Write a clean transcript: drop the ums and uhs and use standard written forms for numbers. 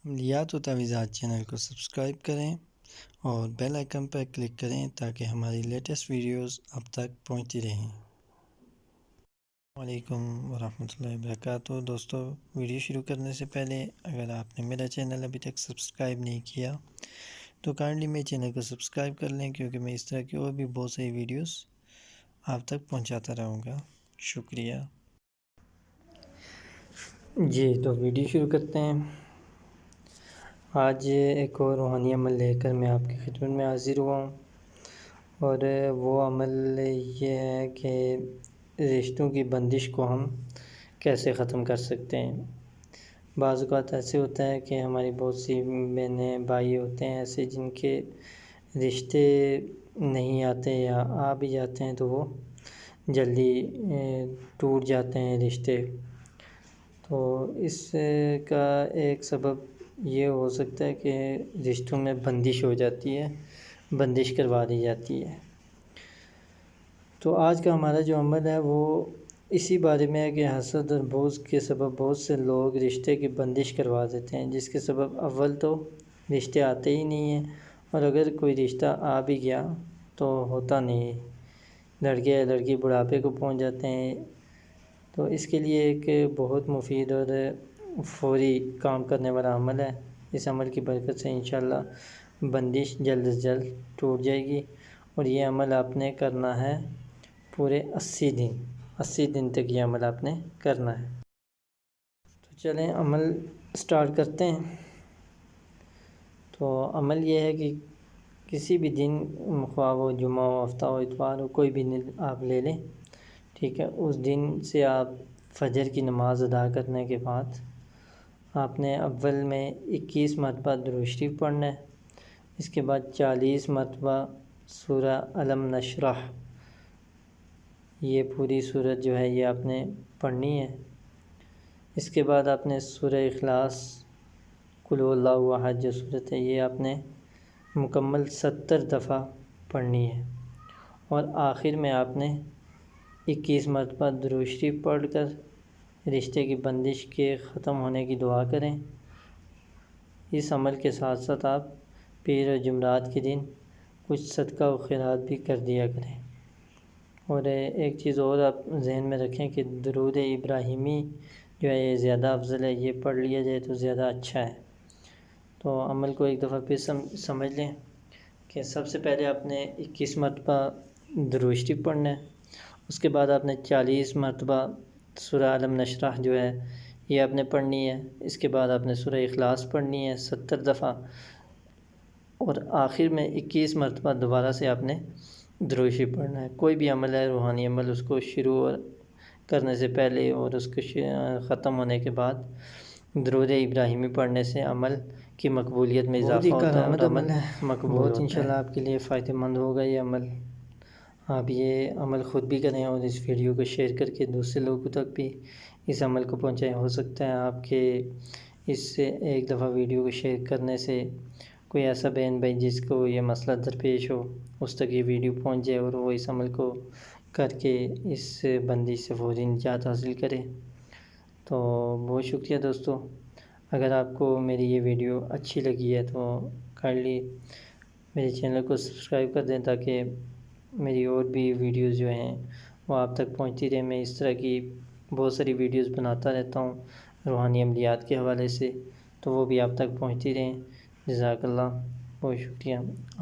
عملیات و تعویذات چینل کو سبسکرائب کریں اور بیل آئکن پر کلک کریں تاکہ ہماری لیٹسٹ ویڈیوز اب تک پہنچتی رہیں۔ السلام علیکم ورحمۃ اللہ وبرکاتہ۔ دوستو، ویڈیو شروع کرنے سے پہلے اگر آپ نے میرا چینل ابھی تک سبسکرائب نہیں کیا تو کائنڈلی میرے چینل کو سبسکرائب کر لیں، کیونکہ میں اس طرح کی اور بھی بہت ساری ویڈیوز آپ تک پہنچاتا رہوں گا۔ شکریہ۔ جی تو ویڈیو شروع کرتے ہیں۔ آج ایک اور روحانی عمل لے کر میں آپ کی خدمت میں حاضر ہوا ہوں، اور وہ عمل یہ ہے کہ رشتوں کی بندش کو ہم کیسے ختم کر سکتے ہیں۔ بعض اوقات ایسے ہوتا ہے کہ ہماری بہت سی بہنیں بھائی ہوتے ہیں ایسے جن کے رشتے نہیں آتے، یا آ بھی جاتے ہیں تو وہ جلدی ٹوٹ جاتے ہیں رشتے۔ تو اس کا ایک سبب یہ ہو سکتا ہے کہ رشتوں میں بندش ہو جاتی ہے، بندش کروا دی جاتی ہے۔ تو آج کا ہمارا جو عمل ہے وہ اسی بارے میں ہے کہ حسد اور بغض کے سبب بہت سے لوگ رشتے کی بندش کروا دیتے ہیں، جس کے سبب اول تو رشتے آتے ہی نہیں ہیں، اور اگر کوئی رشتہ آ بھی گیا تو ہوتا نہیں، لڑکے یا لڑکی بڑھاپے کو پہنچ جاتے ہیں۔ تو اس کے لیے ایک بہت مفید اور فوری کام کرنے والا عمل ہے۔ اس عمل کی برکت سے انشاءاللہ بندش جلد از جلد ٹوٹ جائے گی، اور یہ عمل آپ نے کرنا ہے پورے 80 دن تک یہ عمل آپ نے کرنا ہے۔ تو چلیں عمل سٹارٹ کرتے ہیں۔ تو عمل یہ ہے کہ کسی بھی دن، خواہ وہ جمعہ ہو، ہفتہ ہو، اتوار ہو، کوئی بھی دن آپ لے لیں، ٹھیک ہے۔ اس دن سے آپ فجر کی نماز ادا کرنے کے بعد آپ نے اول میں 21 مرتبہ درود شریف پڑھنا ہے، اس کے بعد 40 مرتبہ سورہ الم نشرح، یہ پوری سورت جو ہے یہ آپ نے پڑھنی ہے۔ اس کے بعد آپ نے سورہ اخلاص، قل هو اللہ احد جو سورت ہے یہ آپ نے مکمل 70 دفعہ پڑھنی ہے، اور آخر میں آپ نے 21 مرتبہ درود شریف پڑھ کر رشتے کی بندش کے ختم ہونے کی دعا کریں۔ اس عمل کے ساتھ ساتھ آپ پیر اور جمعرات کے دن کچھ صدقہ و خیرات بھی کر دیا کریں۔ اور ایک چیز اور آپ ذہن میں رکھیں کہ درود ابراہیمی جو ہے یہ زیادہ افضل ہے، یہ پڑھ لیا جائے تو زیادہ اچھا ہے۔ تو عمل کو ایک دفعہ پھر سمجھ لیں کہ سب سے پہلے آپ نے 21 مرتبہ درود شریف پڑھنا ہے، اس کے بعد آپ نے 40 مرتبہ سورہ الم نشرح جو ہے یہ آپ نے پڑھنی ہے، اس کے بعد آپ نے سورہ اخلاص پڑھنی ہے 70 دفعہ، اور آخر میں 21 مرتبہ دوبارہ سے آپ نے درود شریف پڑھنا ہے۔ کوئی بھی عمل ہے روحانی عمل، اس کو شروع کرنے سے پہلے اور اس کو ختم ہونے کے بعد درود ابراہیمی پڑھنے سے عمل کی مقبولیت میں اضافہ ہوتا ہے، اور عمل مقبول ہوتا ہے۔ بہت انشاءاللہ آپ کے لیے فائدہ مند ہوگا یہ عمل۔ آپ یہ عمل خود بھی کریں اور اس ویڈیو کو شیئر کر کے دوسرے لوگوں تک بھی اس عمل کو پہنچائیں۔ ہو سکتا ہے آپ کے اس سے ایک دفعہ ویڈیو کو شیئر کرنے سے کوئی ایسا بہن بھائی جس کو یہ مسئلہ درپیش ہو، اس تک یہ ویڈیو پہنچ جائے اور وہ اس عمل کو کر کے اس بندش سے فوری نجات حاصل کرے۔ تو بہت شکریہ دوستو۔ اگر آپ کو میری یہ ویڈیو اچھی لگی ہے تو کائنڈلی میرے چینل کو سبسکرائب کر دیں تاکہ میری اور بھی ویڈیوز جو ہیں وہ آپ تک پہنچتی رہیں۔ میں اس طرح کی بہت ساری ویڈیوز بناتا رہتا ہوں روحانی عملیات کے حوالے سے، تو وہ بھی آپ تک پہنچتی رہیں۔ جزاک اللہ، بہت شکریہ۔